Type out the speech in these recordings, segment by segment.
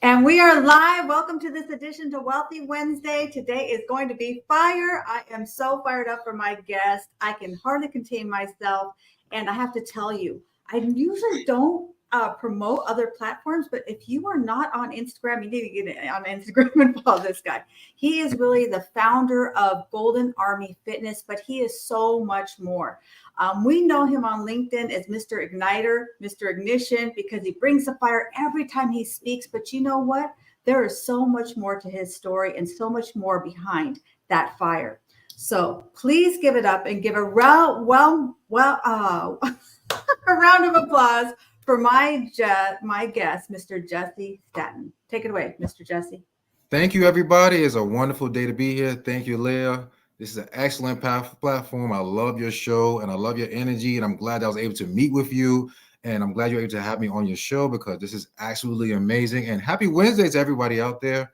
And we are live. Welcome to this edition to Wealthy Wednesday. Today is going to be fire. I am so fired up for my guest. I can hardly contain myself. And I have to tell you, I usually don't promote other platforms, but if you are not on Instagram, you need to get on Instagram and follow this guy. He is really the founder of Golden Army Fitness, but he is so much more. We know him on LinkedIn as Mr. Igniter, Mr. Ignition, because he brings the fire every time he speaks. But you know what? There is so much more to his story and so much more behind that fire. So please give it up and give a a round of applause for my guest, Mr. Jesse Staton. Take it away, Mr. Jesse. Thank you, everybody. It's a wonderful day to be here. Thank you, Leah. This is an excellent platform. I love your show and I love your energy. And I'm glad I was able to meet with you. And I'm glad you're able to have me on your show because this is absolutely amazing. And happy Wednesday to everybody out there.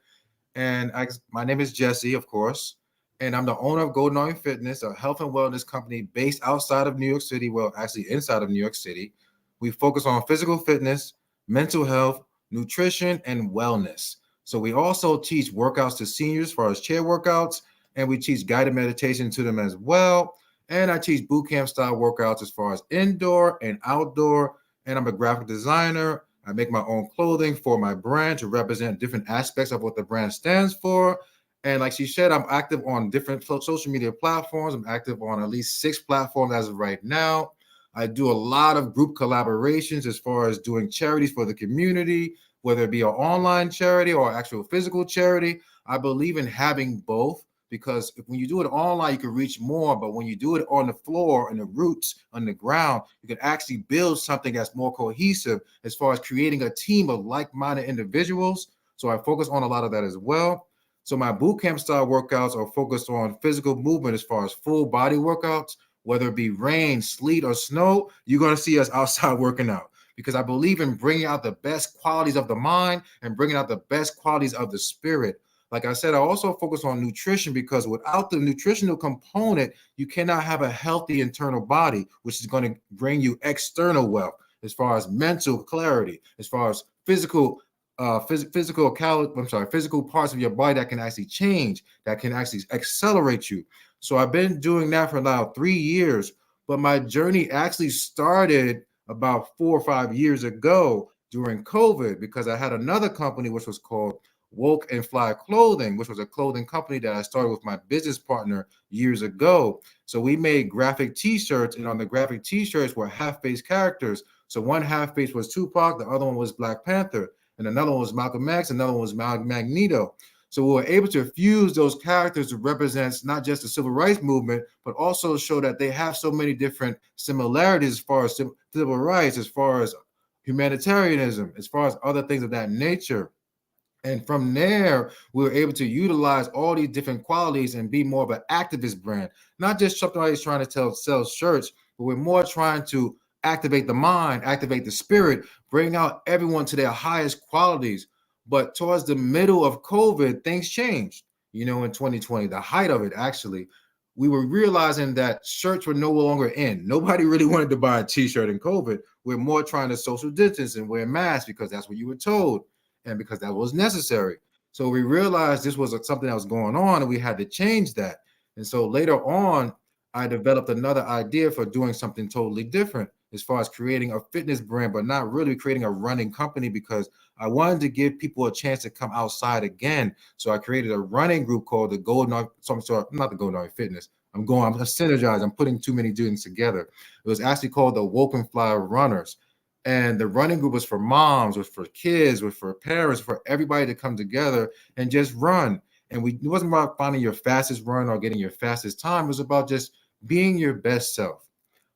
And my name is Jesse, of course. And I'm the owner of Golden Army Fitness, a health and wellness company based outside of New York City. Well, actually inside of New York City. We focus on physical fitness, mental health, nutrition, and wellness. So we also teach workouts to seniors as far as chair workouts, and we teach guided meditation to them as well. And I teach boot camp style workouts as far as indoor and outdoor. And I'm a graphic designer. I make my own clothing for my brand to represent different aspects of what the brand stands for. And like she said, I'm active on different social media platforms. I'm active on at least 6 platforms as of right now. I do a lot of group collaborations as far as doing charities for the community, whether it be an online charity or actual physical charity. I believe in having both because when you do it online, you can reach more. But when you do it on the floor, in the roots, on the ground, you can actually build something that's more cohesive as far as creating a team of like-minded individuals. So I focus on a lot of that as well. So my boot camp style workouts are focused on physical movement as far as full body workouts, whether it be rain, sleet, or snow. You're going to see us outside working out because I believe in bringing out the best qualities of the mind and bringing out the best qualities of the spirit. Like I said, I also focus on nutrition because without the nutritional component, you cannot have a healthy internal body, which is going to bring you external wealth as far as mental clarity, as far as physical physical parts of your body that can actually change, that can actually accelerate you. So I've been doing that for now 3 years, but my journey actually started about 4 or 5 years ago during COVID because I had another company which was called Woke and Fly Clothing, which was a clothing company that I started with my business partner years ago. So we made graphic t-shirts, and on the graphic t-shirts were half-face characters. So one half-face was Tupac, the other one was Black Panther, and another one was Malcolm X, another one was Magneto. So we were able to fuse those characters to represent not just the civil rights movement, but also show that they have so many different similarities as far as civil rights, as far as humanitarianism, as far as other things of that nature. And from there, we were able to utilize all these different qualities and be more of an activist brand, not just something like trying to sell shirts, but we're more trying to activate the mind, activate the spirit, bring out everyone to their highest qualities. But towards the middle of COVID, things changed. In 2020, the height of it, actually, we were realizing that shirts were no longer in. Nobody really wanted to buy a t-shirt in COVID. We're more trying to social distance and wear masks because that's what you were told and because that was necessary. So we realized this was something that was going on and we had to change that. And so later on, I developed another idea for doing something totally different as far as creating a fitness brand, but not really creating a running company because I wanted to give people a chance to come outside again. So I created a running group called the Golden Army, not the Golden Army Fitness. I'm synergized. I'm putting too many things together. It was actually called the Woke and Fly Runners. And the running group was for moms, was for kids, was for parents, for everybody to come together and just run. And it wasn't about finding your fastest run or getting your fastest time. It was about just being your best self,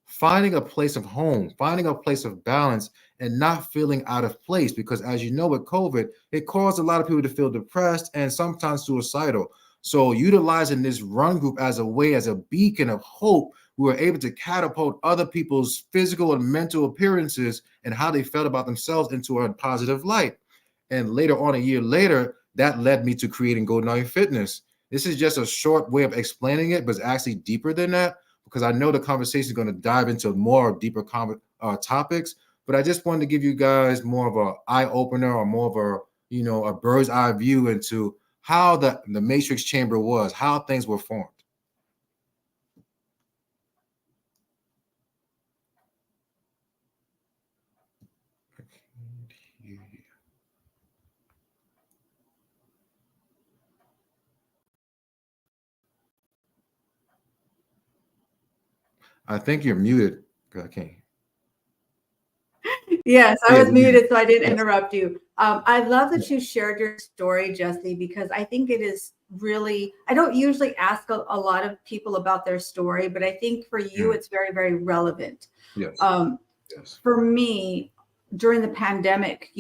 finding a place of home, finding a place of balance, and not feeling out of place. Because as you know, with COVID, it caused a lot of people to feel depressed and sometimes suicidal. So utilizing this run group as a way, as a beacon of hope, we were able to catapult other people's physical and mental appearances and how they felt about themselves into a positive light. And later on, a year later, that led me to creating Golden Army Fitness. This is just a short way of explaining it, but it's actually deeper than that because I know the conversation is going to dive into more deeper topics. But I just wanted to give you guys more of an eye opener or more of a bird's eye view into how the matrix chamber was, how things were formed. I think you're muted. I can't. Yes, I Yeah, was muted, so I didn't yes. interrupt you. I love that you shared your story, Jesse, because I think it is really, I don't usually ask a lot of people about their story, but I think for you, Mm, it's very, very relevant. yes. Um, Yes. for me, during the pandemic,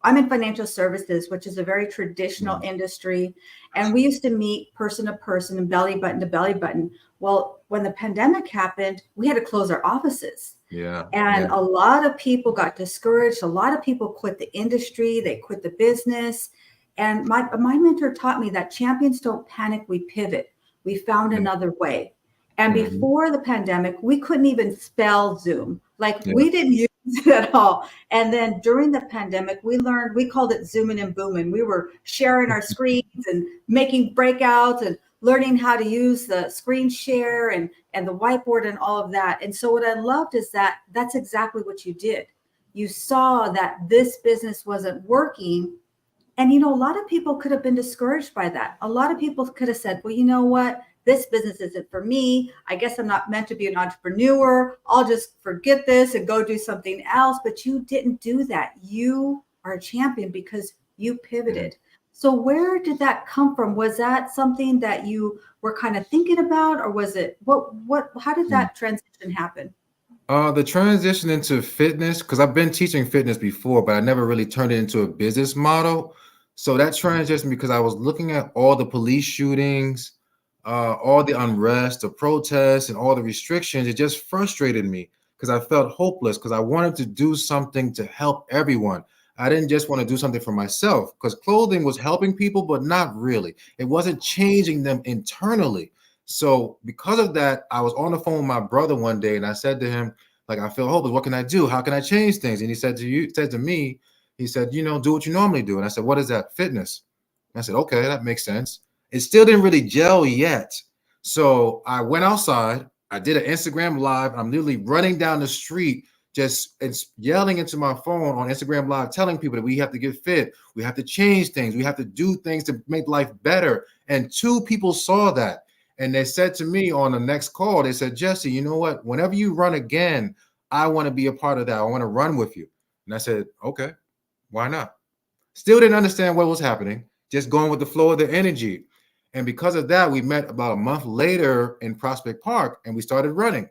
I'm in financial services, which is a very traditional Mm, industry. And we used to meet person to person and belly button to belly button. Well, when the pandemic happened, we had to close our offices. yeah. And Yeah. a lot of people got discouraged. A lot of people quit the industry, they quit the business. And my mentor taught me that champions don't panic, we pivot. We found Yeah. another way. And Mhm. before the pandemic, we couldn't even spell Zoom. Like Yeah. we didn't use it at all. And then during the pandemic, we learned, we called it zooming and booming. We were sharing our screens and making breakouts and learning how to use the screen share and the whiteboard and all of that. And so what I loved is that that's exactly what you did. You saw that this business wasn't working. And a lot of people could have been discouraged by that. A lot of people could have said, well, you know what? This business isn't for me. I guess I'm not meant to be an entrepreneur. I'll just forget this and go do something else. But you didn't do that. You are a champion because you Mhm. pivoted. So where did that come from? Was that something that you were kind of thinking about, or was it how did Mm. that transition happen? The transition into fitness, because I've been teaching fitness before, but I never really turned it into a business model. So that transition, because I was looking at all the police shootings, all the unrest, the protests, and all the restrictions, it just frustrated me because I felt hopeless because I wanted to do something to help everyone. I didn't just want to do something for myself because clothing was helping people, but not really. It wasn't changing them internally. So because of that, I was on the phone with my brother one day and I said to him, like, I feel hopeless. What can I do? How can I change things? And he said to me, he said, do what you normally do. And I said, what is that? Fitness. And I said, okay, that makes sense. It still didn't really gel yet. So I went outside. I did an Instagram live. I'm literally running down the street, just yelling into my phone on Instagram live, telling people that we have to get fit. We have to change things. We have to do things to make life better. And two people saw that. And they said to me on the next call, they said, Jesse, you know what? Whenever you run again, I want to be a part of that. I want to run with you. And I said, okay, why not? Still didn't understand what was happening, just going with the flow of the energy. And because of that, we met about a month later in Prospect Park and we started running.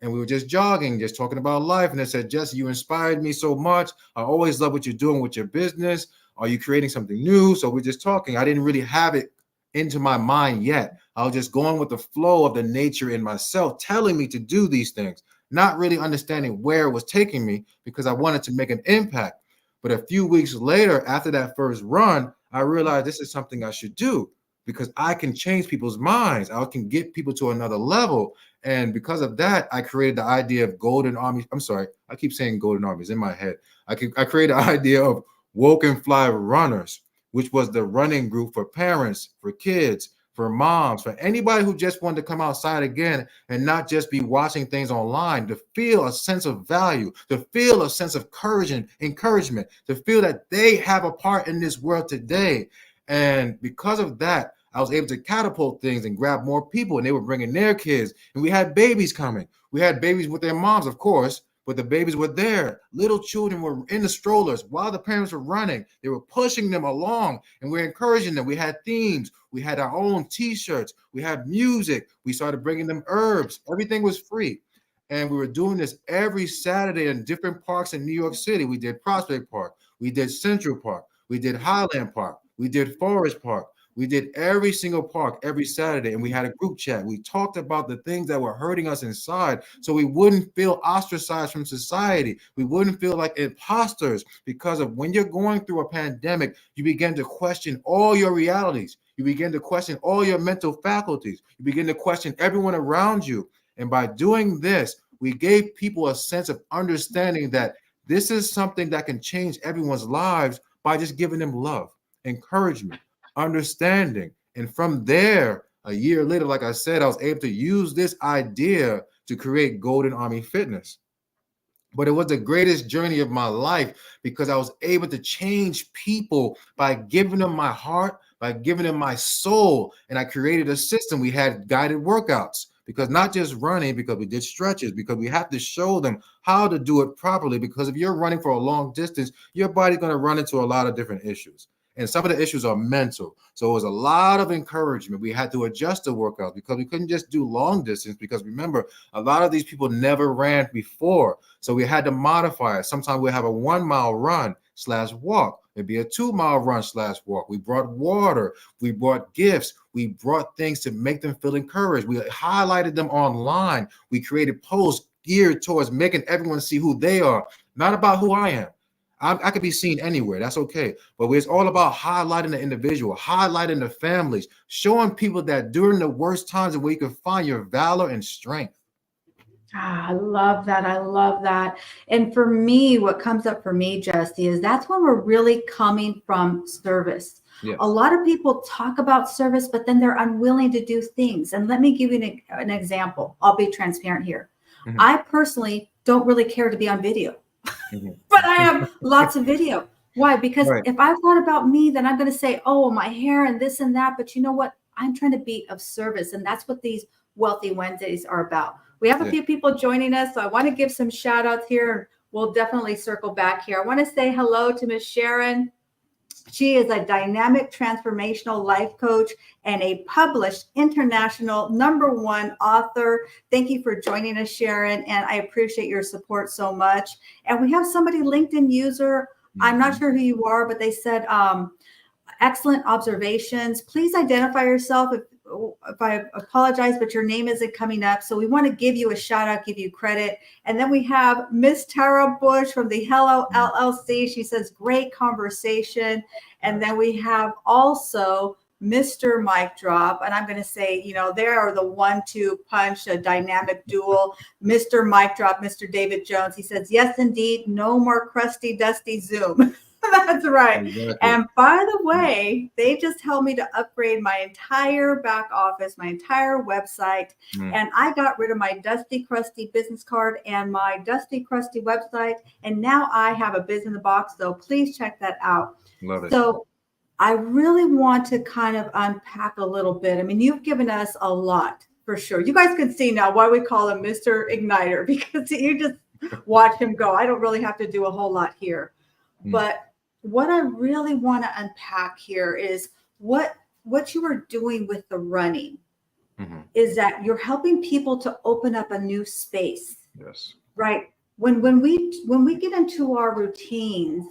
And we were just jogging, just talking about life. And they said, Jesse, you inspired me so much. I always love what you're doing with your business. Are you creating something new? So we're just talking. I didn't really have it into my mind yet. I was just going with the flow of the nature in myself, telling me to do these things, not really understanding where it was taking me because I wanted to make an impact. But a few weeks later, after that first run, I realized this is something I should do because I can change people's minds. I can get people to another level. And because of that, I created the idea of Golden Army. I'm sorry, I keep saying Golden Armies in my head. I created the idea of Woke and Fly Runners, which was the running group for parents, for kids, for moms, for anybody who just wanted to come outside again and not just be watching things online, to feel a sense of value, to feel a sense of courage and encouragement, to feel that they have a part in this world today. And because of that, I was able to catapult things and grab more people, and they were bringing their kids. And we had babies coming. We had babies with their moms, of course, but the babies were there. Little children were in the strollers while the parents were running. They were pushing them along, and we're encouraging them. We had themes. We had our own T-shirts. We had music. We started bringing them herbs. Everything was free. And we were doing this every Saturday in different parks in New York City. We did Prospect Park. We did Central Park. We did Highland Park. We did Forest Park. We did every single park every Saturday, and we had a group chat. We talked about the things that were hurting us inside so we wouldn't feel ostracized from society. We wouldn't feel like imposters because of when you're going through a pandemic, you begin to question all your realities. You begin to question all your mental faculties. You begin to question everyone around you. And by doing this, we gave people a sense of understanding that this is something that can change everyone's lives by just giving them love, encouragement, understanding. And from there, a year later, like I said, I was able to use this idea to create Golden Army Fitness. But it was the greatest journey of my life because I was able to change people by giving them my heart, by giving them my soul. And I created a system. We had guided workouts because not just running, because we did stretches, because we have to show them how to do it properly. Because if you're running for a long distance, your body's going to run into a lot of different issues. And some of the issues are mental. So it was a lot of encouragement. We had to adjust the workout because we couldn't just do long distance because remember, a lot of these people never ran before. So we had to modify it. Sometimes we have a 1 mile run / walk. It'd be a 2 mile run / walk. We brought water. We brought gifts. We brought things to make them feel encouraged. We highlighted them online. We created posts geared towards making everyone see who they are, not about who I am. I could be seen anywhere. That's okay. But it's all about highlighting the individual, highlighting the families, showing people that during the worst times where you can find your valor and strength. I love that. I love that. And for me, what comes up for me, Jesse, is that's when we're really coming from service. Yes. A lot of people talk about service, but then they're unwilling to do things. And let me give you an example. I'll be transparent here. Mm-hmm. I personally don't really care to be on video. Mm-hmm. But I have lots of video. Why? Because Right. if I thought about me, then I'm going to say, oh, my hair and this and that. But you know what? I'm trying to be of service. And that's what these Wealthy Wednesdays are about. We have a few people joining us. So I want to give some shout outs here. We'll definitely circle back here. I want to say hello to Miss Sharon. She is a dynamic transformational life coach and a published international #1 author. Thank you for joining us, Sharon, and I appreciate your support so much. And we have somebody, LinkedIn user. I'm not sure who you are, but they said, excellent observations. Please identify yourself. If I apologize, but your name isn't coming up. So we want to give you a shout out, give you credit. And then we have Miss Tara Bush from the Hello LLC. She says, great conversation. And then we have also Mr. Mic Drop. And I'm going to say, you know, they are the 1-2 punch, a dynamic duel. Mr. Mic Drop, Mr. David Jones. He says, yes, indeed. No more crusty, dusty Zoom. That's right. Exactly. And by the way, they just helped me to upgrade my entire back office, my entire website. And I got rid of my dusty, crusty business card and my dusty, crusty website. And now I have a biz in the box. So please check that out. Love it. So I really want to kind of unpack a little bit. I mean, you've given us a lot for sure. You guys can see now why we call him Mr. Igniter, because you just watch him go. I don't really have to do a whole lot here. But what I really want to unpack here is what you are doing with the running is that you're helping people to open up a new space. Yes. Right. When we get into our routines,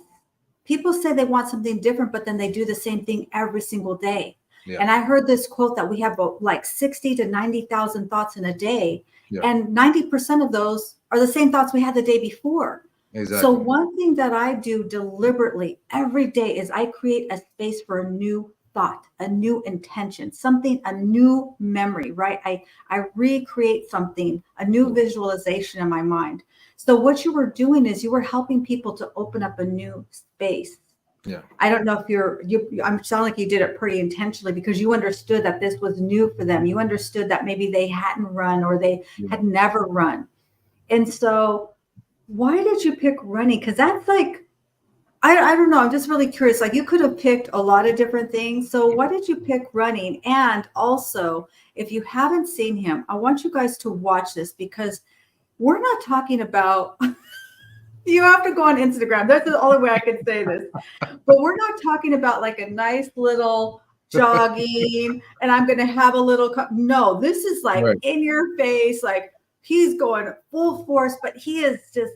people say they want something different, but then they do the same thing every single day. Yeah. And I heard this quote that we have like 60 to 90,000 thoughts in a day. Yeah. And 90% of those are the same thoughts we had the day before. Exactly. So one thing that I do deliberately every day is I create a space for a new thought, a new intention, something, a new memory, right? I recreate something, a new visualization in my mind. So what you were doing is you were helping people to open up a new space. Yeah. I don't know if I sound like you did it pretty intentionally because you understood that this was new for them. You understood that maybe they hadn't run or they had never run. And so why did you pick running? Because that's like, I don't know. I'm just really curious. Like you could have picked a lot of different things. So why did you pick running? And also, if you haven't seen him, I want you guys to watch this because we're not talking about, you have to go on Instagram. That's the only way I can say this. But we're not talking about like a nice little jogging and I'm going to have a little, no, this is like in your face, like, he's going full force, but he is just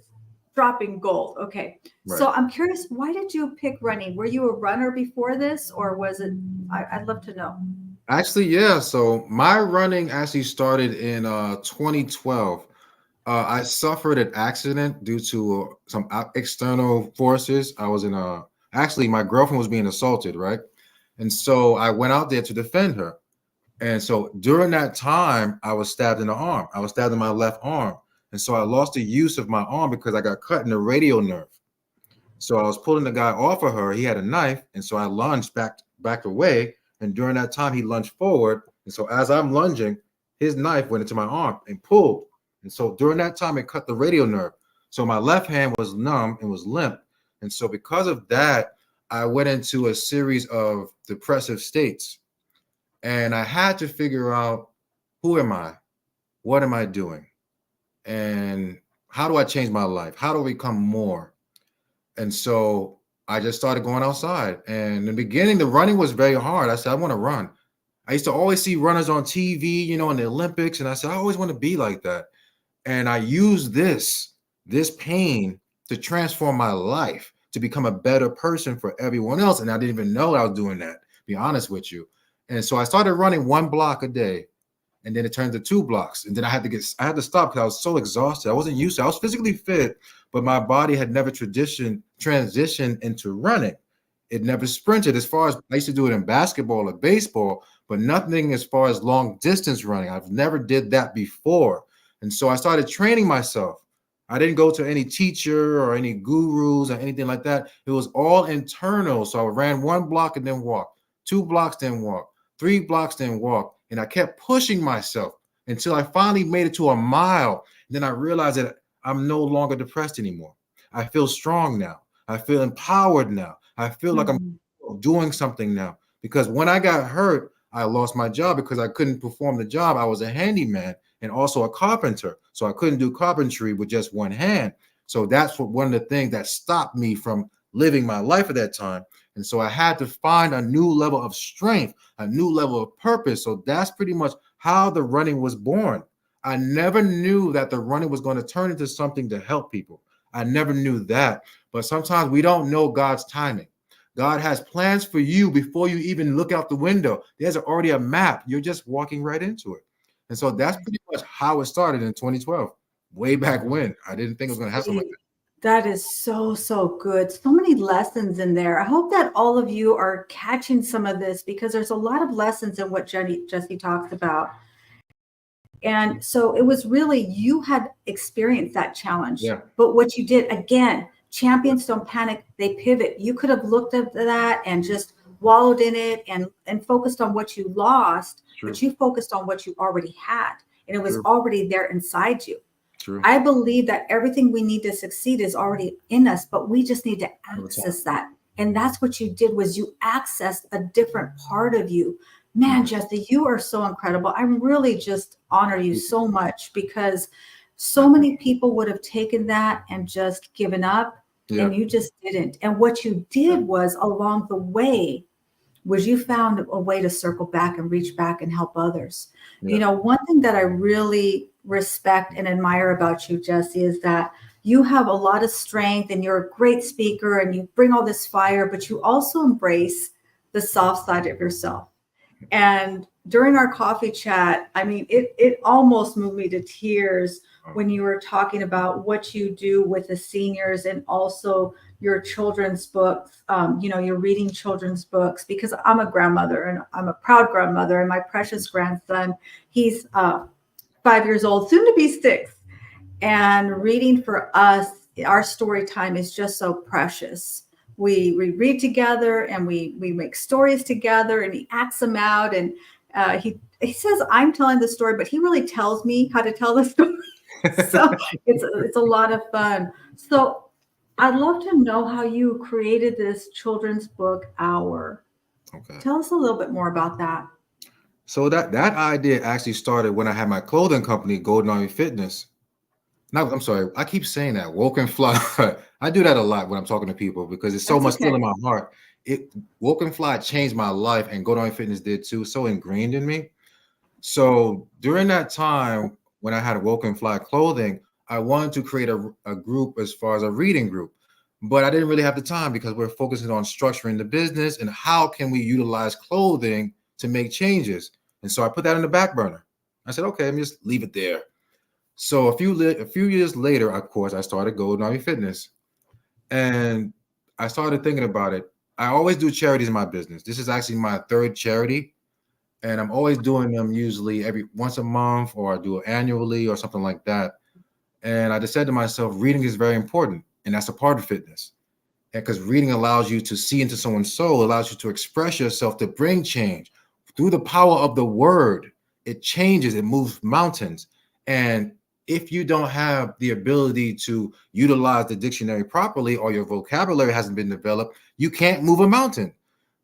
dropping gold. Okay. Right. So I'm curious, why did you pick running? Were you a runner before this or was it, I'd love to know. Actually, yeah. So my running actually started in 2012. I suffered an accident due to some external forces. I was actually my girlfriend was being assaulted. Right. And so I went out there to defend her. And so during that time, I was stabbed in the arm. I was stabbed in my left arm. And so I lost the use of my arm because I got cut in the radial nerve. So I was pulling the guy off of her. He had a knife, and so I lunged back away. And during that time, he lunged forward. And so as I'm lunging, his knife went into my arm and pulled. And so during that time, it cut the radial nerve. So my left hand was numb and was limp. And so because of that, I went into a series of depressive states. And I had to figure out, who am I? What am I doing? And how do I change my life? How do I become more? And so I just started going outside. And in the beginning, the running was very hard. I said, I want to run. I used to always see runners on TV, in the Olympics. And I said, I always want to be like that. And I used this pain to transform my life, to become a better person for everyone else. And I didn't even know I was doing that, to be honest with you. And so I started running 1 block a day. And then it turned to 2 blocks. And then I had to stop because I was so exhausted. I wasn't used to it. I was physically fit, but my body had never transitioned into running. It never sprinted. As far as I used to do it in basketball or baseball, but nothing as far as long distance running. I've never did that before. And so I started training myself. I didn't go to any teacher or any gurus or anything like that. It was all internal. So I ran 1 block and then walk, 2 blocks, then walk, 3 blocks, then walk. And I kept pushing myself until I finally made it to a mile. And then I realized that I'm no longer depressed anymore. I feel strong now. I feel empowered now. I feel like I'm doing something now. Because when I got hurt, I lost my job because I couldn't perform the job. I was a handyman and also a carpenter. So I couldn't do carpentry with just one hand. So that's one of the things that stopped me from living my life at that time. And so I had to find a new level of strength, a new level of purpose. So that's pretty much how the running was born. I never knew that the running was going to turn into something to help people. I never knew that. But sometimes we don't know God's timing. God has plans for you before you even look out the window. There's already a map. You're just walking right into it. And so that's pretty much how it started in 2012, way back when. I didn't think it was going to happen like that. That is so, so good. So many lessons in there. I hope that all of you are catching some of this because there's a lot of lessons in what Jesse talks about. And so it was really, you had experienced that challenge. Yeah. But what you did, again, champions don't panic, they pivot. You could have looked at that and just wallowed in it and focused on what you lost, but you focused on what you already had. And it was already there inside you. True. I believe that everything we need to succeed is already in us, but we just need to access that. And that's what you did, was you accessed a different part of you. Man, Jesse, you are so incredible. I really just honor you so much because so many people would have taken that and just given up, and you just didn't. And what you did was, along the way, was you found a way to circle back and reach back and help others. One thing that I really respect and admire about you, Jesse, is that you have a lot of strength and you're a great speaker and you bring all this fire, but you also embrace the soft side of yourself. And during our coffee chat, I mean, it almost moved me to tears when you were talking about what you do with the seniors and also your children's books. You're reading children's books, because I'm a grandmother and I'm a proud grandmother, and my precious grandson, he's 5 years old, soon to be 6. And reading for us, our story time is just so precious. We read together and we make stories together, and he acts them out. And he says I'm telling the story, but he really tells me how to tell the story. So it's a lot of fun. So I'd love to know how you created this children's book hour. Okay. Tell us a little bit more about that. So that idea actually started when I had my clothing company, Golden Army Fitness. Now, I'm sorry, I keep saying that, Woke and Fly. I do that a lot when I'm talking to people because it's so much still in my heart. Woke and Fly changed my life, and Golden Army Fitness did too. So ingrained in me. So during that time when I had Woke and Fly clothing, I wanted to create a group as far as a reading group, but I didn't really have the time because we're focusing on structuring the business and how can we utilize clothing to make changes. And so I put that on the back burner. I said, okay, let me just leave it there. So a few years later, of course, I started Golden Army Fitness, and I started thinking about it. I always do charities in my business. This is actually my 3rd charity, and I'm always doing them usually every once a month, or I do it annually or something like that. And I just said to myself, reading is very important, and that's a part of fitness. And because reading allows you to see into someone's soul, allows you to express yourself, to bring change through the power of the word. It changes, it moves mountains. And if you don't have the ability to utilize the dictionary properly, or your vocabulary hasn't been developed, you can't move a mountain.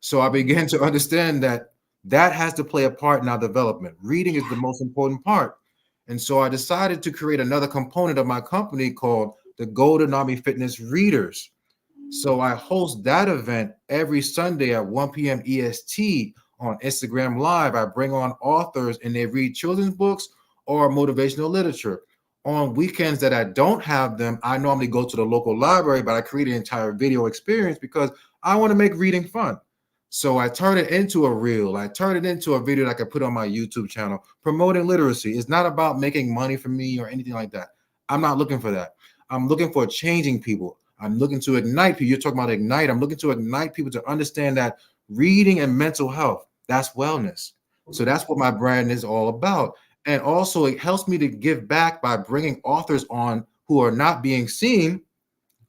So I began to understand that that has to play a part in our development. Reading is the most important part. And so I decided to create another component of my company called the Golden Army Fitness Readers. So I host that event every Sunday at 1 p.m. EST on Instagram Live. I bring on authors and they read children's books or motivational literature. On weekends that I don't have them, I normally go to the local library, but I create an entire video experience because I want to make reading fun. So I turn it into a reel. I turn it into a video that I can put on my YouTube channel promoting literacy. It's not about making money for me or anything like that. I'm not looking for that. I'm looking for changing people. I'm looking to ignite people. You're talking about ignite. I'm looking to ignite people to understand that reading and mental health, that's wellness. So that's what my brand is all about. And also, it helps me to give back by bringing authors on who are not being seen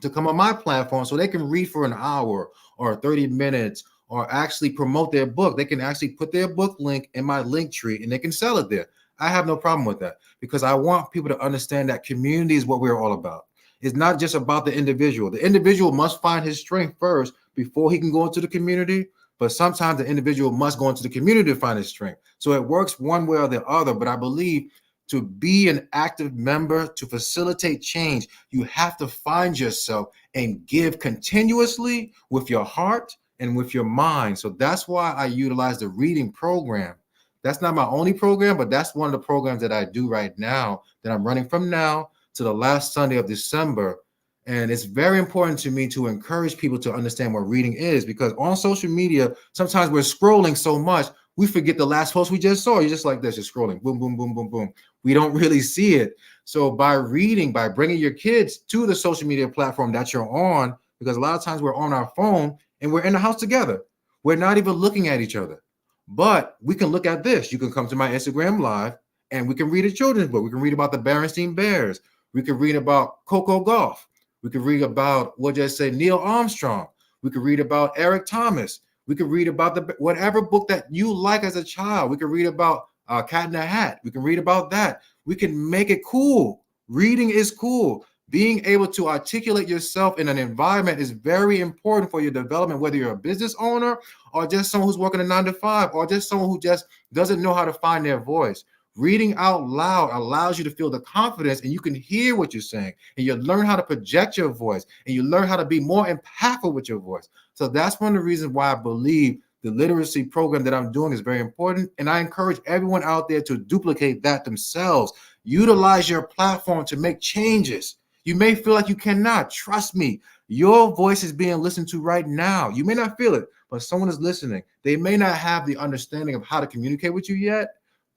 to come on my platform so they can read for an hour or 30 minutes or actually promote their book. They can actually put their book link in my link tree and they can sell it there. I have no problem with that because I want people to understand that community is what we're all about. It's not just about the individual. The individual must find his strength first before he can go into the community. But sometimes the individual must go into the community to find his strength. So it works one way or the other. But I believe to be an active member, to facilitate change, you have to find yourself and give continuously with your heart and with your mind. So that's why I utilize the reading program. That's not my only program, but that's one of the programs that I do right now that I'm running from now to the last Sunday of December. And it's very important to me to encourage people to understand what reading is because on social media, sometimes we're scrolling so much, we forget the last post we just saw. You're just like this, just scrolling, boom, boom, boom, boom, boom. We don't really see it. So by reading, by bringing your kids to the social media platform that you're on, because a lot of times we're on our phone and we're in the house together. We're not even looking at each other. But we can look at this. You can come to my Instagram Live and we can read a children's book. We can read about the Berenstain Bears. We can read about Coco Gauff. We could read about, we'll just say, Neil Armstrong. We could read about Eric Thomas. We could read about the whatever book that you like as a child. We could read about Cat in the Hat. We can read about that. We can make it cool. Reading is cool. Being able to articulate yourself in an environment is very important for your development, whether you're a business owner or just someone who's working a 9 to 5 or just someone who just doesn't know how to find their voice. Reading out loud allows you to feel the confidence and you can hear what you're saying and you learn how to project your voice and you learn how to be more impactful with your voice. So that's one of the reasons why I believe the literacy program that I'm doing is very important. And I encourage everyone out there to duplicate that themselves. Utilize your platform to make changes. You may feel like you cannot. Trust me, your voice is being listened to right now. You may not feel it, but someone is listening. They may not have the understanding of how to communicate with you yet,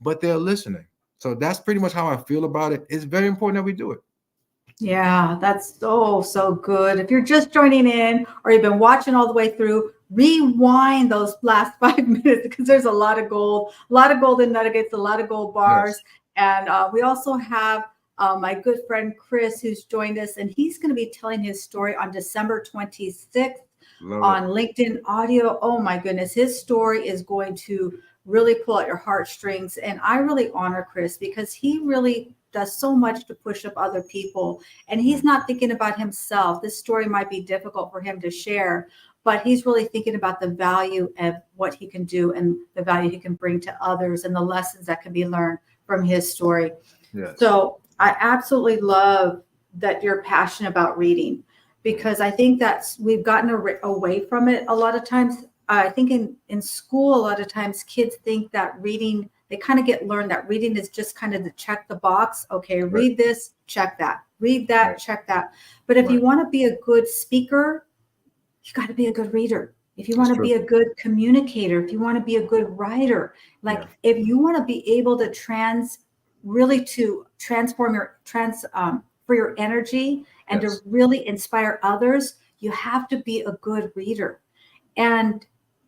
but they're listening. So that's pretty much how I feel about it. It's very important that we do it. Yeah, that's so good. If you're just joining in or you've been watching all the way through, rewind those last 5 minutes because there's a lot of gold, a lot of golden nuggets, a lot of gold bars. Yes. And we also have my good friend Chris who's joined us, and he's going to be telling his story on December 26th Love on it. LinkedIn Audio. Oh my goodness, his story is going to really pull at your heartstrings. And I really honor Chris because he really does so much to push up other people. And he's not thinking about himself. This story might be difficult for him to share, but he's really thinking about the value of what he can do and the value he can bring to others and the lessons that can be learned from his story. Yes. So I absolutely love that you're passionate about reading because I think that's we've gotten away from it a lot of times. I think in school, a lot of times kids think that reading, they kind of get learned that reading is just kind of to check the box. Okay, read this, check that, read that, check that. But if you want to be a good speaker, you got to be a good reader. If you want to be a good communicator, if you want to be a good writer, like if you want to be able to really to transform for your energy and to really inspire others, you have to be a good reader. And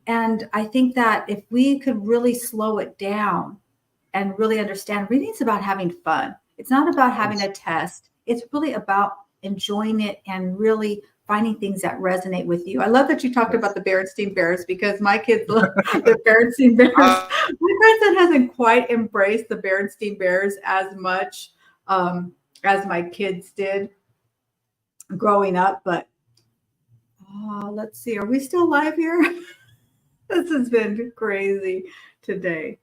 I think that if we could really slow it down and really understand, reading is about having fun. It's not about having a test. It's really about enjoying it and really finding things that resonate with you. I love that you talked about the Berenstain Bears because my kids love the Berenstain Bears. My grandson hasn't quite embraced the Berenstain Bears as much as my kids did growing up, but let's see. Are we still live here? This has been crazy today.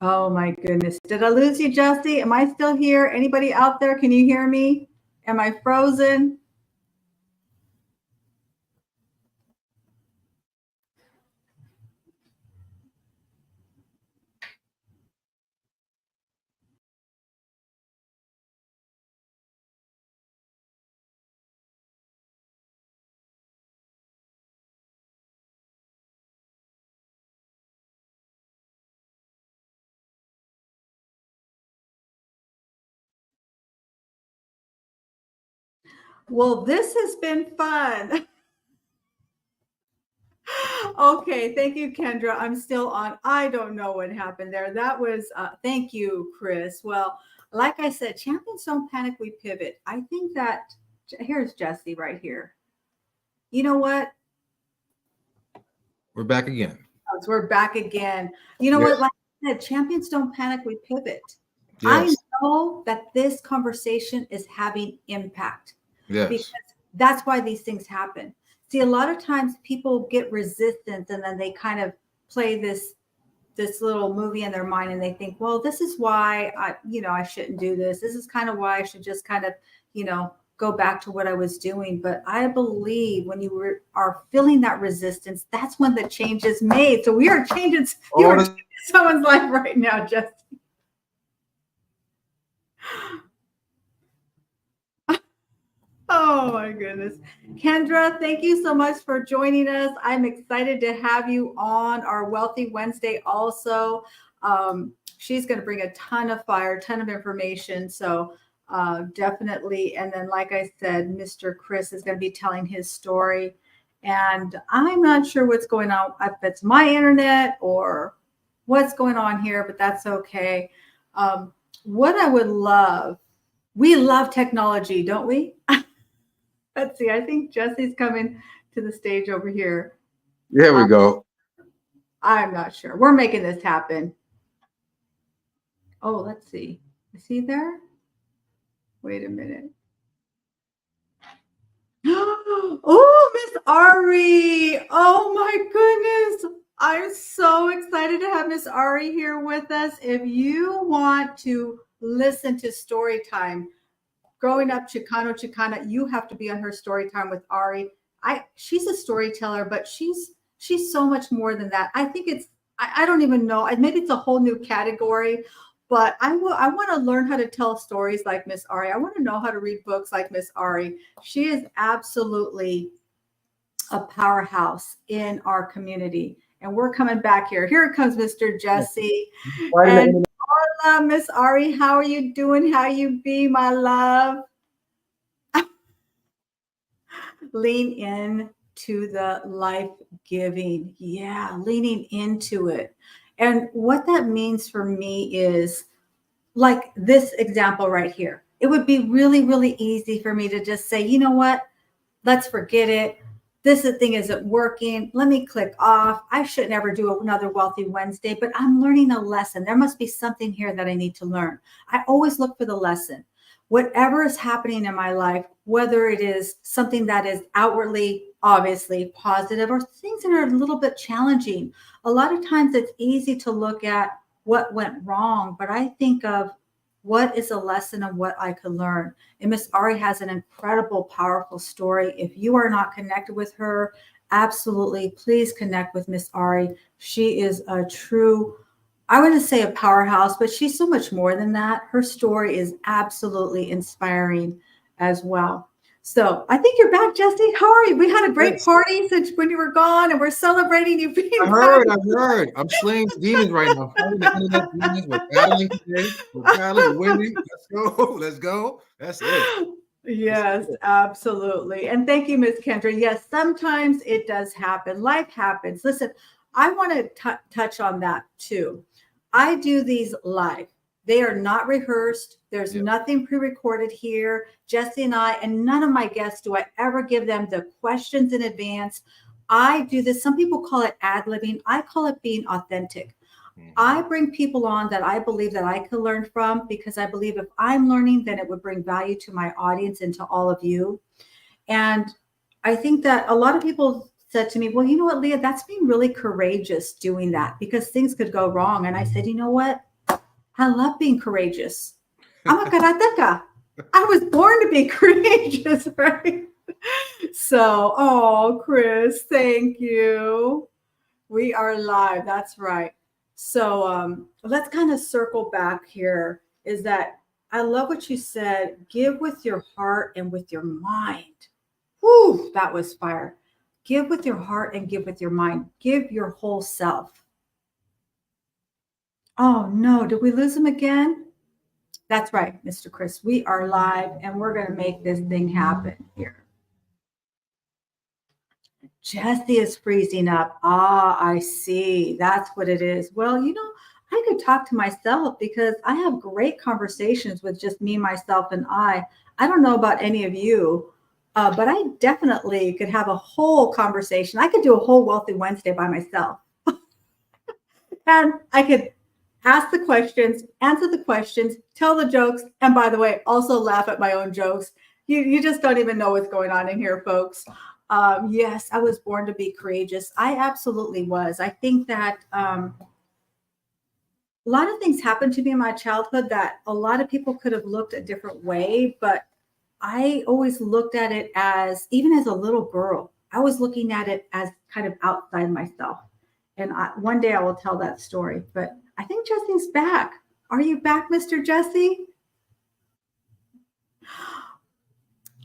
Oh my goodness. Did I lose you, Jesse? Am I still here? Anybody out there? Can you hear me? Am I frozen? Well, this has been fun. Okay, thank you, Kendra. I'm still on. I don't know what happened there. That was, thank you, Chris. Well, like I said, champions don't panic, we pivot. I think that, here's Jesse right here. You know what? We're back again. We're back again. You know what? Like I said, champions don't panic, we pivot. Yes. I know that this conversation is having impact. Yes. Because that's why these things happen. See, a lot of times people get resistance and then they kind of play this little movie in their mind and they think, well, this is why I shouldn't do this. This is kind of why I should just kind of, go back to what I was doing. But I believe when you are feeling that resistance, that's when the change is made. So we are changing someone's life right now, Justin. Oh my goodness. Kendra, thank you so much for joining us. I'm excited to have you on our Wealthy Wednesday also. She's going to bring a ton of fire, ton of information. So definitely. And then, like I said, Mr. Chris is going to be telling his story. And I'm not sure what's going on, if it's my internet or what's going on here, but that's okay. What I would love, we love technology, don't we? Let's see. I think Jesse's coming to the stage over here. There we go. I'm not sure. We're making this happen. Oh, let's see. Is he there? Wait a minute. Oh, Miss Ari. Oh my goodness. I'm so excited to have Miss Ari here with us. If you want to listen to story time, growing up Chicana, you have to be on her story time with Ari. She's a storyteller, but she's so much more than that. I think I don't even know. Maybe it's a whole new category, but I want to learn how to tell stories like Miss Ari. I want to know how to read books like Miss Ari. She is absolutely a powerhouse in our community. And we're coming back here. Here comes Mr. Jesse. And hola, Miss Ari. How are you doing? How you be, my love? Lean in to the life giving. Yeah, leaning into it. And what that means for me is like this example right here. It would be really, really easy for me to just say, you know what? Let's forget it. This thing isn't working. Let me click off. I should never do another Wealthy Wednesday, but I'm learning a lesson. There must be something here that I need to learn. I always look for the lesson. Whatever is happening in my life, whether it is something that is outwardly, obviously positive or things that are a little bit challenging, a lot of times it's easy to look at what went wrong, but I think of what is a lesson of what I could learn. And Miss Ari has an incredible, powerful story. If you are not connected with her, absolutely, please connect with Miss Ari. She is a true, I wouldn't say a powerhouse, but she's so much more than that. Her story is absolutely inspiring as well. So I think you're back, Jesse. How are you? We had a great party since when you were gone, and we're celebrating you being back. I heard. I'm slaying demons right now. I'm fighting the internet demons. We're battling today. We're battling. We're winning. Let's go. Let's go. That's it. Yes, absolutely. And thank you, Miss Kendra. Yes, sometimes it does happen. Life happens. Listen, I want to touch on that too. I do these live They are not rehearsed. There's Yeah. nothing pre-recorded here. Jesse and I, and none of my guests do I ever give them the questions in advance. I do this. Some people call it ad-libbing. I call it being authentic. I bring people on that I believe that I can learn from, because I believe if I'm learning, then it would bring value to my audience and to all of you. And I think that a lot of people said to me, well, you know what, Leah, that's being really courageous doing that because things could go wrong. And I said, you know what? I love being courageous. I'm a karateka. I was born to be courageous, right? So, oh, Chris, thank you. We are live. That's right. So let's kind of circle back here. Is that I love what you said. Give with your heart and with your mind. Whew, that was fire. Give with your heart and give with your mind. Give your whole self. Oh no, did we lose him again? That's right, Mr. Chris. We are live and we're going to make this thing happen here. Jesse is freezing up. Ah, I see. That's what it is. Well, you know, I could talk to myself because I have great conversations with just me, myself, and I. I don't know about any of you, but I definitely could have a whole conversation. I could do a whole Wealthy Wednesday by myself. And I could ask the questions, answer the questions, tell the jokes, and by the way, also laugh at my own jokes. You just don't even know what's going on in here, folks. Yes, I was born to be courageous. I absolutely was. I think that a lot of things happened to me in my childhood that a lot of people could have looked a different way, but I always looked at it as, even as a little girl, I was looking at it as kind of outside myself. And one day I will tell that story, but I think Jesse's back. Are you back, Mr. Jesse?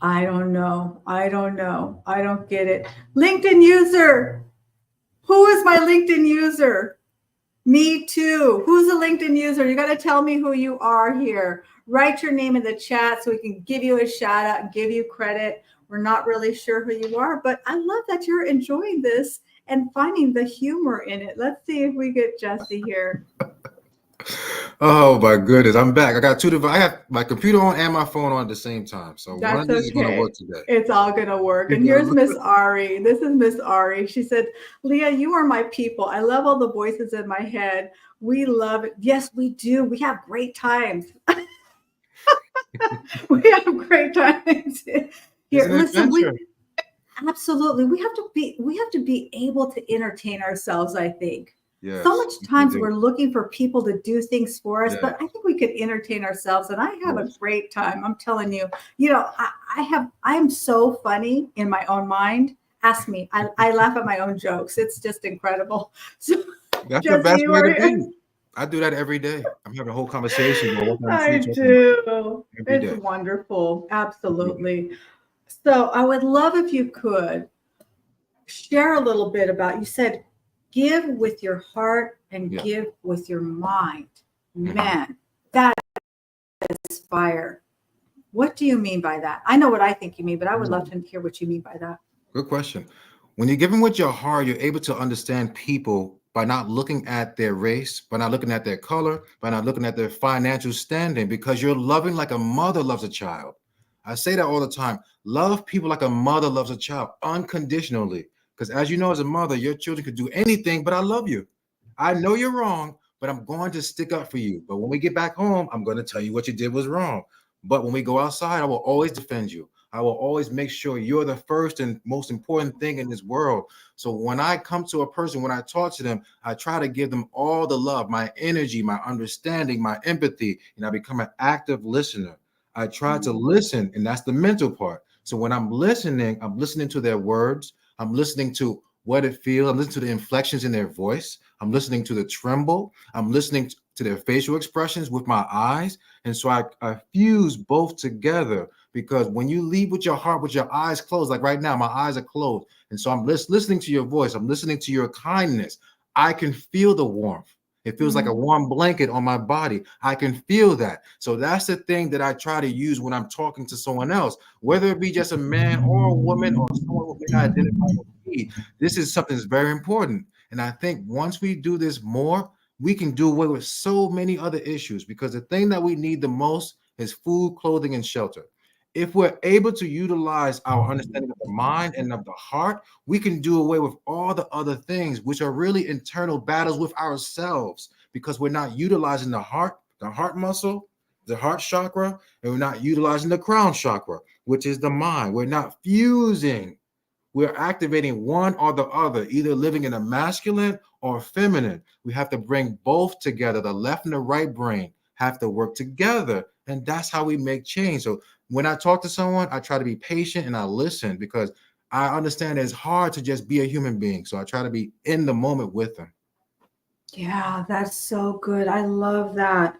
I don't know. I don't know. I don't get it. LinkedIn user. Who is my LinkedIn user? Me too. Who's a LinkedIn user? You got to tell me who you are here. Write your name in the chat so we can give you a shout out and give you credit. We're not really sure who you are, but I love that you're enjoying this and finding the humor in it. Let's see if we get Jesse here. Oh my goodness, I'm back. I got two devices. I have my computer on and my phone on at the same time. So one of these is going to work today. It's all going to work. And here's Miss Ari. This is Miss Ari. She said, Leah, you are my people. I love all the voices in my head. We love it. Yes, we do. We have great times. We have great times here. Listen, absolutely. We have to be able to entertain ourselves, I think. Yes, so much times we're looking for people to do things for us, but I think we could entertain ourselves. And I have a great time. I'm telling you, you know, I am so funny in my own mind. Ask me. I laugh at my own jokes. It's just incredible. So that's the best way to be. I do that every day. I'm having a whole conversation. I do. It's wonderful. Absolutely. So I would love if you could share a little bit about, you said, give with your heart and give with your mind. Man, that is fire. What do you mean by that? I know what I think you mean, but I would love to hear what you mean by that. Good question. When you're giving with your heart, you're able to understand people by not looking at their race, by not looking at their color, by not looking at their financial standing, because you're loving like a mother loves a child. I say that all the time. Love people like a mother loves a child, unconditionally. Because as you know, as a mother, your children could do anything, but I love you. I know you're wrong, but I'm going to stick up for you. But when we get back home, I'm going to tell you what you did was wrong. But when we go outside, I will always defend you. I will always make sure you're the first and most important thing in this world. So when I come to a person, when I talk to them, I try to give them all the love, my energy, my understanding, my empathy, and I become an active listener. I try to listen, and that's the mental part. So when I'm listening to their words. I'm listening to what it feels. I'm listening to the inflections in their voice. I'm listening to the tremble. I'm listening to their facial expressions with my eyes. And so I fuse both together, because when you lead with your heart, with your eyes closed, like right now, my eyes are closed. And so I'm listening to your voice. I'm listening to your kindness. I can feel the warmth. It feels like a warm blanket on my body. I can feel that. So that's the thing that I try to use when I'm talking to someone else, whether it be just a man or a woman or someone who may not identify with me. This is something that's very important. And I think once we do this more, we can do away with so many other issues, because the thing that we need the most is food, clothing, and shelter. If we're able to utilize our understanding of the mind and of the heart, we can do away with all the other things, which are really internal battles with ourselves, because we're not utilizing the heart muscle, the heart chakra, and we're not utilizing the crown chakra, which is the mind. We're not fusing. We're activating one or the other, either living in a masculine or feminine. We have to bring both together. The left and the right brain have to work together. And that's how we make change. So when I talk to someone, I try to be patient and I listen, because I understand it's hard to just be a human being. So I try to be in the moment with them. Yeah, that's so good. I love that.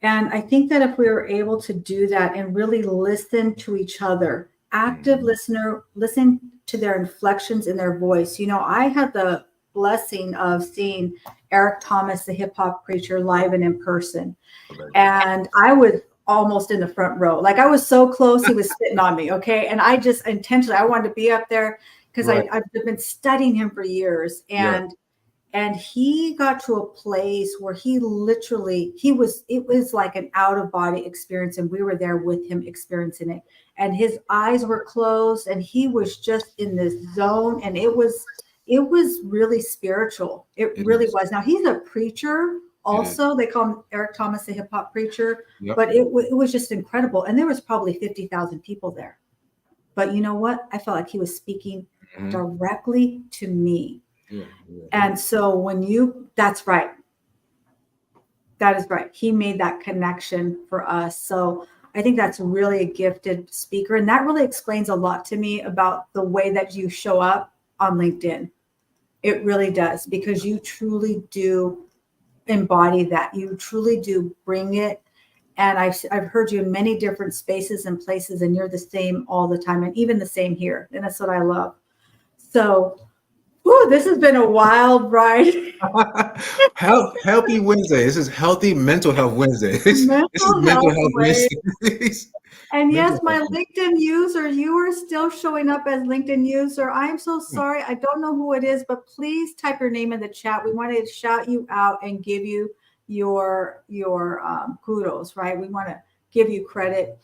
And I think that if we were able to do that and really listen to each other, active Mhm. listener, listen to their inflections in their voice. You know, I had the blessing of seeing Eric Thomas, the hip hop preacher, live and in person. Legend. And I was almost in the front row. Like I was so close, he was spitting on me. Okay. And I just intentionally, I wanted to be up there because Right. I've been studying him for years. Yeah. And he got to a place where he literally, it was like an out of body experience. And we were there with him experiencing it. And his eyes were closed and he was just in this zone. And it was really spiritual. It It really is. was. Now he's a preacher It is. also. They call him Eric Thomas, the hip hop preacher, Yep. but it was just incredible. And there was probably 50,000 people there. But you know what? I felt like he was speaking Mhm. directly to me. Yeah. Yeah. And so that's right. That is right. He made that connection for us. So I think that's really a gifted speaker. And that really explains a lot to me about the way that you show up on LinkedIn. It really does, because you truly do embody that. You truly do bring it. And I've heard you in many different spaces and places, and you're the same all the time, and even the same here. And that's what I love. So, ooh, this has been a wild ride. Healthy Wednesday. This is healthy mental health Wednesday. This is Mental mental health health way. Wednesday. And yes, Mental my health. LinkedIn user, you are still showing up as LinkedIn user. I am so Hmm. sorry. I don't know who it is, but please type your name in the chat. We want to shout you out and give you your kudos, right? We want to give you credit.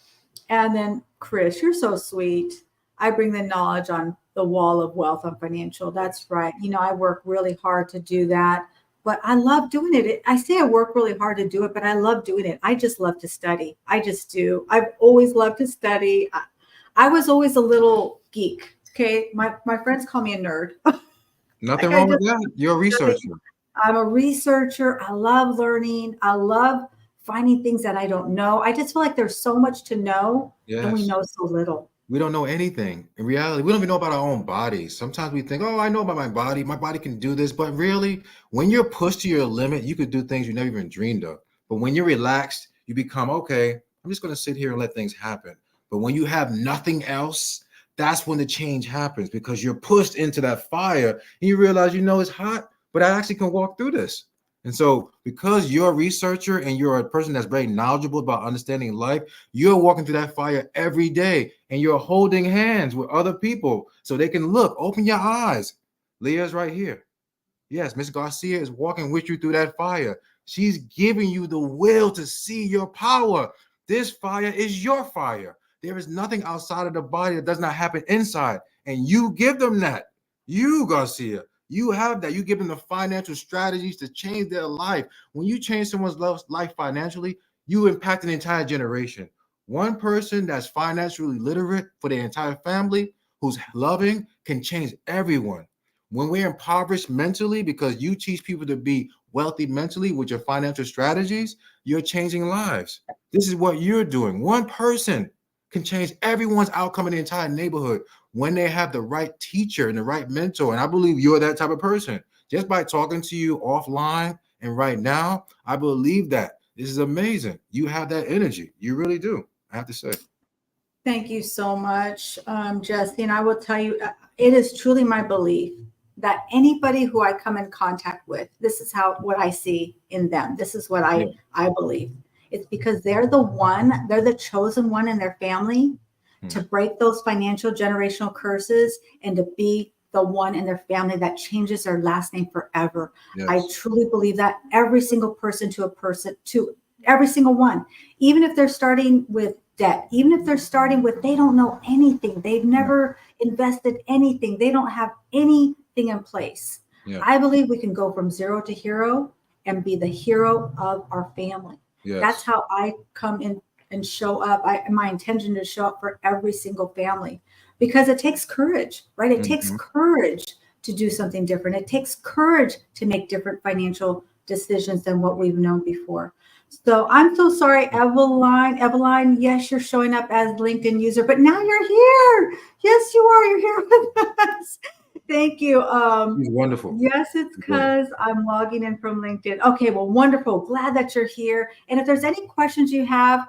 And then Chris, you're so sweet. I bring the knowledge on the wall of wealth on financial. That's right. You know, I work really hard to do that, but I love doing it. I say I work really hard to do it, but I love doing it. I just love to study. I just do. I've always loved to study. I was always a little geek. Okay. My friends call me a nerd. Nothing Like I wrong with just that. You're a study. researcher. I'm a researcher. I love learning. I love finding things that I don't know. I just feel like there's so much to know and we Yes. know so little. We don't know anything. In reality, we don't even know about our own bodies. Sometimes we think, oh, I know about my body. My body can do this. But really, when you're pushed to your limit, you could do things you never even dreamed of. But when you're relaxed, you become, okay, I'm just going to sit here and let things happen. But when you have nothing else, that's when the change happens, because you're pushed into that fire and you realize, it's hot, but I actually can walk through this. And so, because you're a researcher and you're a person that's very knowledgeable about understanding life, you're walking through that fire every day and you're holding hands with other people so they can look, open your eyes. Leah's right here. Yes, Miss Garcia is walking with you through that fire. She's giving you the will to see your power. This fire is your fire. There is nothing outside of the body that does not happen inside. And you give them that. You, Garcia, you have that. You give them the financial strategies to change their life. When you change someone's life financially, you impact an entire generation. One person that's financially literate for their entire family, who's loving, can change everyone. When we're impoverished mentally, because you teach people to be wealthy mentally with your financial strategies, you're changing lives. This is what you're doing. One person can change everyone's outcome in the entire neighborhood when they have the right teacher and the right mentor. And I believe you're that type of person. Just by talking to you offline and right now, I believe that. This is amazing. You have that energy. You really do. I have to say. Thank you so much, Jesse. And I will tell you, it is truly my belief that anybody who I come in contact with, this is what I see in them. This is what Yeah. I believe. It's because they're the chosen one in their family Hmm. to break those financial generational curses and to be the one in their family that changes their last name forever. I Yes. truly believe that every single person to every single one, even if they're starting with debt, even if they're starting with, they don't know anything, they've Yeah. never invested anything, they don't have anything in place. Yeah. I believe we can go from zero to hero and be the hero of our family. That's Yes. how I come in and show up. My intention to show up for every single family because it takes courage, right? It takes Hmm. courage to do something different. It takes courage to make different financial decisions than what we've known before. So I'm so sorry, Eveline. Eveline, yes, you're showing up as LinkedIn user, but now you're here. Yes, you are. You're here with us. Thank you. He's wonderful. Yes, it's He's wonderful. because I'm logging in from LinkedIn. Okay, well, wonderful. Glad that you're here. And if there's any questions you have,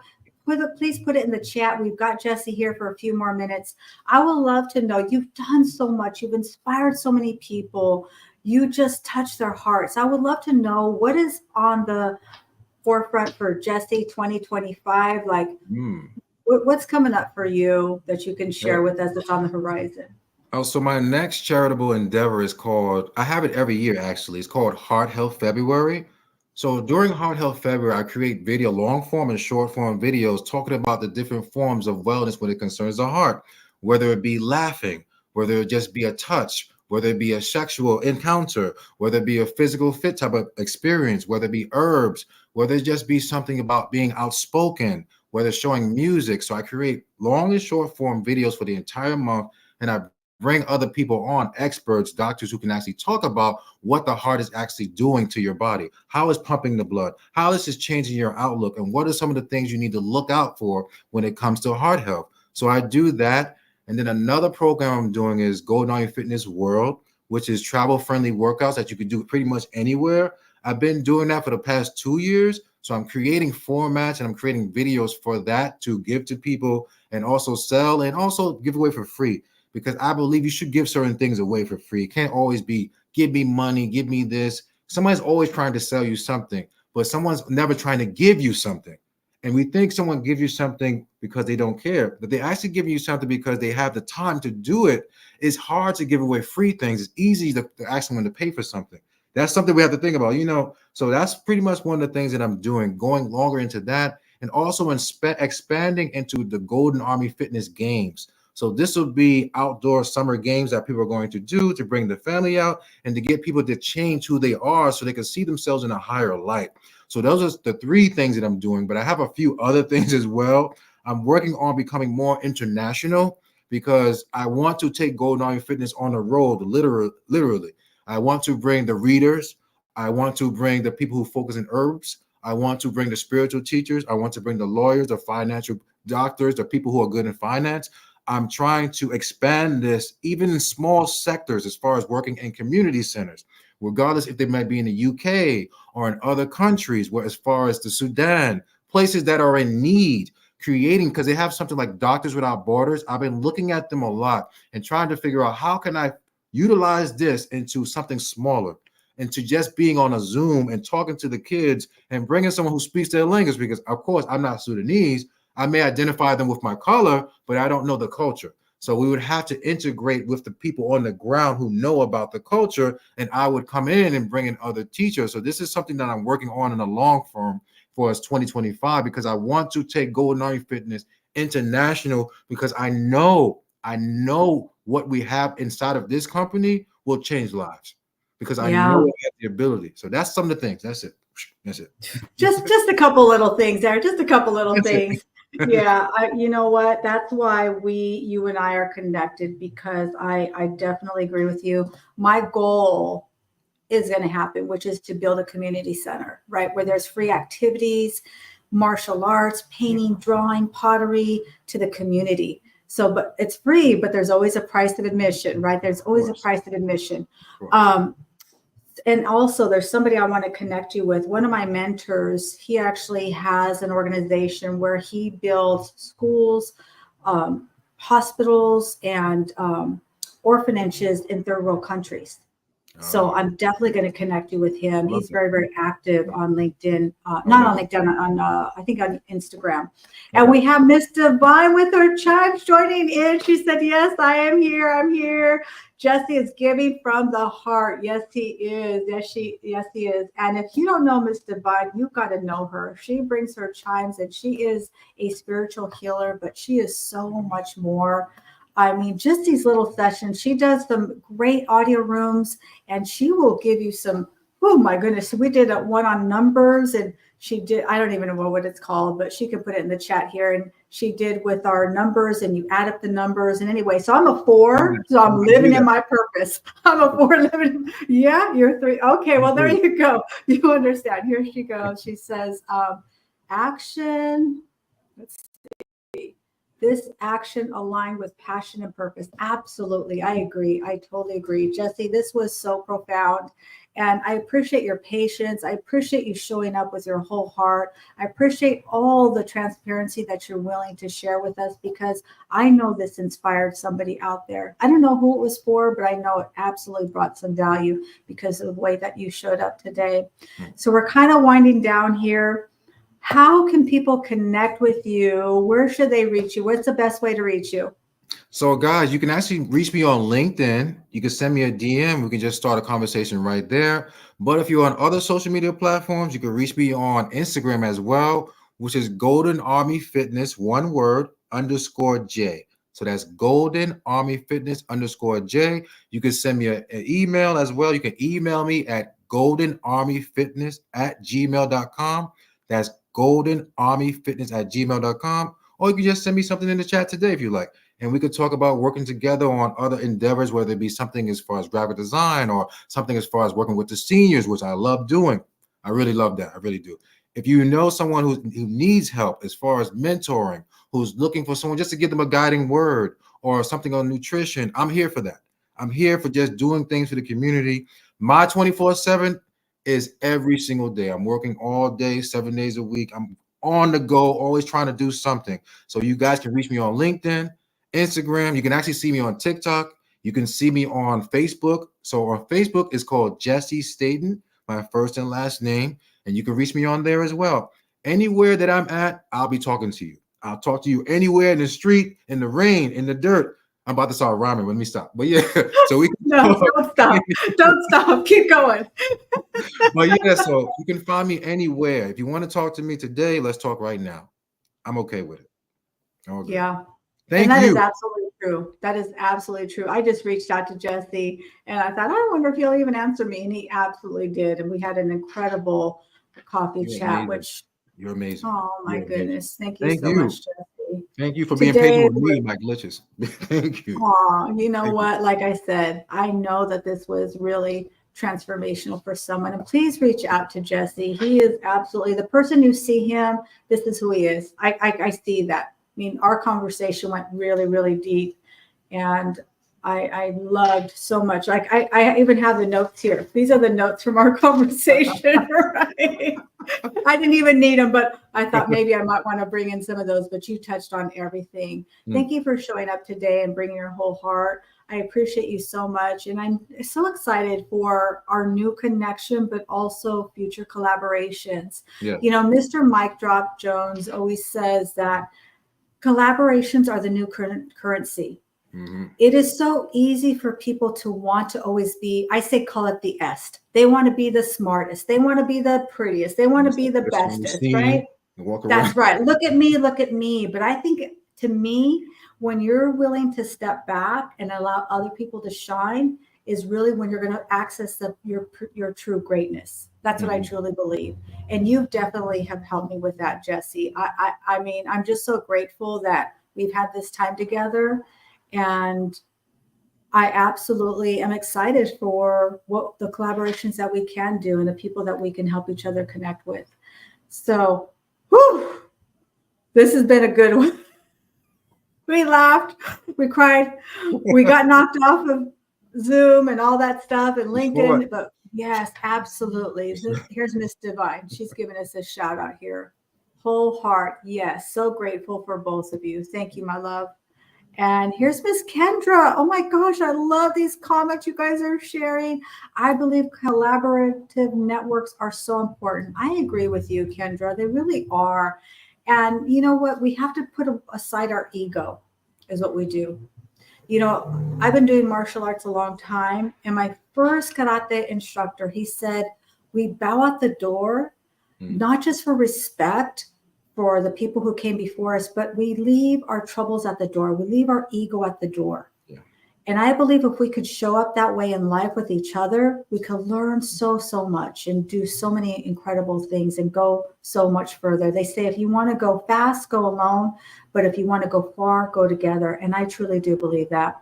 please put it in the chat. We've got Jesse here for a few more minutes. I would love to know. You've done so much. You've inspired so many people. You just touched their hearts. I would love to know what is on the forefront for Jesse 2025. Like, Mm. what's coming up for you that you can share Okay. with us that's on the horizon? Oh, so my next charitable endeavor is called, I have it every year actually. It's called Heart Health February. So during Heart Health February, I create long form and short form videos talking about the different forms of wellness when it concerns the heart, whether it be laughing, whether it just be a touch, whether it be a sexual encounter, whether it be a physical fit type of experience, whether it be herbs, whether it just be something about being outspoken, whether it's showing music. So I create long and short form videos for the entire month, and I bring other people on, experts, doctors who can actually talk about what the heart is actually doing to your body. How is pumping the blood? How this is changing your outlook? And what are some of the things you need to look out for when it comes to heart health? So I do that. And then another program I'm doing is Golden Army Fitness World, which is travel-friendly workouts that you can do pretty much anywhere. I've been doing that for the past 2 years. So I'm creating formats and I'm creating videos for that to give to people and also sell and also give away for free, because I believe you should give certain things away for free. It can't always be, give me money, give me this. Somebody's always trying to sell you something, but someone's never trying to give you something. And we think someone gives you something because they don't care, but they actually give you something because they have the time to do it. It's hard to give away free things. It's easy to ask someone to pay for something. That's something we have to think about, So that's pretty much one of the things that I'm doing, going longer into that, and also expanding into the Golden Army Fitness Games. So this will be outdoor summer games that people are going to do to bring the family out and to get people to change who they are so they can see themselves in a higher light. So those are the three things that I'm doing, but I have a few other things as well. I'm working on becoming more international because I want to take Golden Army Fitness on the road, literally. I want to bring the readers. I want to bring the people who focus in herbs. I want to bring the spiritual teachers. I want to bring the lawyers, the financial doctors, the people who are good in finance. I'm trying to expand this even in small sectors as far as working in community centers, regardless if they might be in the UK or in other countries, where as far as the Sudan, places that are in need, creating, because they have something like Doctors Without Borders. I've been looking at them a lot and trying to figure out how can I utilize this into something smaller, into just being on a Zoom and talking to the kids and bringing someone who speaks their language, because of course I'm not Sudanese. I may identify them with my color, but I don't know the culture. So we would have to integrate with the people on the ground who know about the culture, and I would come in and bring in other teachers. So this is something that I'm working on in the long term for us 2025, because I want to take Golden Army Fitness international, because I know what we have inside of this company will change lives, because I know Yeah. it has the ability. So that's some of the things. That's it. That's it. Just a couple little things there. Just a couple little That's it. things. Yeah, you know what? That's why you and I are connected, because I definitely agree with you. My goal is going to happen, which is to build a community center, right? Where there's free activities, martial arts, painting, drawing, pottery to the community. So, but it's free, but there's always a price of admission, right? There's always a price of admission. And also there's somebody I want to connect you with. One of my mentors, he actually has an organization where he builds schools, hospitals, and orphanages in third world countries. Ah, So I'm definitely going to connect you with him. love He's that. very, very active on LinkedIn, Oh, not love on it. LinkedIn, on I think on Instagram. And Okay. we have Miss Divine with her chimes joining in. She said, "Yes, I am here. I'm here." Jesse is giving from the heart. Yes, he is. Yes, he is. And if you don't know Miss Divine, you got to know her. She brings her chimes, and she is a spiritual healer, but she is so much more. I mean, just these little sessions. She does some great audio rooms, and she will give you some. Oh my goodness, we did one on numbers, and she did. I don't even know what it's called, but she can put it in the chat here. And she did with our numbers, and you add up the numbers. And anyway, so I'm a Nice. 4, so I I'm want to do living in that. my purpose. I'm a 4 living. Yeah, you're 3. Okay, I well there do. you go. You understand. Here she goes. She says, action. Let's this action aligned with passion and purpose. Absolutely. I agree. I totally agree. Jesse, this was so profound. And I appreciate your patience. I appreciate you showing up with your whole heart. I appreciate all the transparency that you're willing to share with us because I know this inspired somebody out there. I don't know who it was for, but I know it absolutely brought some value because of the way that you showed up today. So we're kind of winding down here. How can people connect with you? Where should they reach you? What's the best way to reach you? So, guys, you can actually reach me on LinkedIn. You can send me a DM. We can just start a conversation right there. But if you're on other social media platforms, you can reach me on Instagram as well, which is Golden Army Fitness, one word, underscore J. So that's Golden Army Fitness underscore J. You can send me an email as well. You can email me at goldenarmyfitness@gmail.com. That's goldenarmyfitness@gmail.com. Or you can just send me something in the chat today if you like, and we could talk about working together on other endeavors, whether it be something as far as graphic design or something as far as working with the seniors, which I love doing. I really love that. I really do. If you know someone who needs help as far as mentoring, who's looking for someone just to give them a guiding word or something on nutrition, I'm here for that. I'm here for just doing things for the community. My 24/7 is every single day. I'm working all day, 7 days a week. I'm on the go, always trying to do something. So you guys can reach me on LinkedIn, Instagram. You can actually see me on TikTok. You can see me on Facebook. So on Facebook, it's called Jesse Staten, my first and last name. And you can reach me on there as well. Anywhere that I'm at, I'll be talking to you. I'll talk to you anywhere in the street, in the rain, in the dirt. I'm about to start rhyming. Let me stop. But yeah, so we can No, talk. don't stop. Don't stop. Keep going. But yeah, so you can find me anywhere. If you want to talk to me today, let's talk right now. I'm okay with it. All good. Yeah. And Thank that is you. absolutely true. That is absolutely true. I just reached out to Jesse and I thought, I wonder if he'll even answer me. And he absolutely did. And we had an incredible coffee You're chat, amazing. which, You're amazing. oh my You're amazing. goodness. Thank you Thank so you. much, Jesse. Thank you for being patient Today with me, my glitches. Thank you. you know Thank you. what? Like I said, I know that this was really transformational for someone. And please reach out to Jesse. He is absolutely the person you see him. This is who he is. I see that. I mean, our conversation went really, really deep. And I loved so much. Like I even have the notes here. These are the notes from our conversation, right? I didn't even need them, but I thought maybe I might want to bring in some of those. But you touched on everything. Mm, Thank you for showing up today and bringing your whole heart. I appreciate you so much. And I'm so excited for our new connection, but also future collaborations. yeah. You know, Mr. Mike Drop Jones always says that collaborations are the new currency. Hmm. It is so easy for people to want to always be, I say, call it the est. They want to be the smartest. They want to be the prettiest. They want to It's be the the best on the bestest, scene right? and walk around. That's right. Look at me, look at me. But I think to me, when you're willing to step back and allow other people to shine, is really when you're going to access your true greatness. That's what I Mhm. truly believe. And you definitely have helped me with that, Jesse. I mean, I'm just so grateful that we've had this time together. And I absolutely am excited for what the collaborations that we can do and the people that we can help each other connect with. So, whew, this has been a good one. We laughed, we cried, we got knocked off of Zoom and all that stuff and Before, LinkedIn. But yes, absolutely. Here's Miss Divine. She's giving us a shout out here. Whole heart. Yes. So grateful for both of you. Thank you, my love. And here's Miss Kendra. Oh my gosh, I love these comments you guys are sharing. I believe collaborative networks are so important. I agree with you, Kendra. They really are. And you know what? We have to put aside our ego, is what we do. You know, I've been doing martial arts a long time, and my first karate instructor, he said, we bow at the door, not just for respect for the people who came before us, but we leave our troubles at the door. We leave our ego at the door. Yeah. And I believe if we could show up that way in life with each other, we could learn so much and do so many incredible things and go so much further. They say if you want to go fast, go alone. But if you want to go far, go together. And I truly do believe that.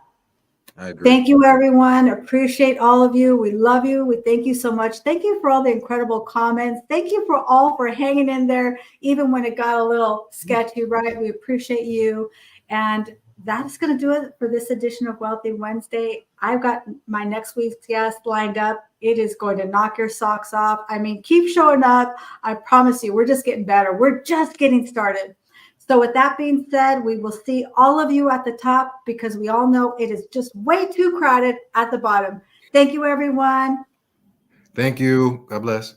I agree. Thank you, everyone. Appreciate all of you. We love you. We thank you so much. Thank you for all the incredible comments. Thank you for hanging in there, even when it got a little sketchy, right? We appreciate you. And that's going to do it for this edition of Wealthy Wednesday. I've got my next week's guest lined up. It is going to knock your socks off. I mean, keep showing up. I promise you, we're just getting better. We're just getting started. So with that being said, we will see all of you at the top because we all know it is just way too crowded at the bottom. Thank you, everyone. Thank you. God bless.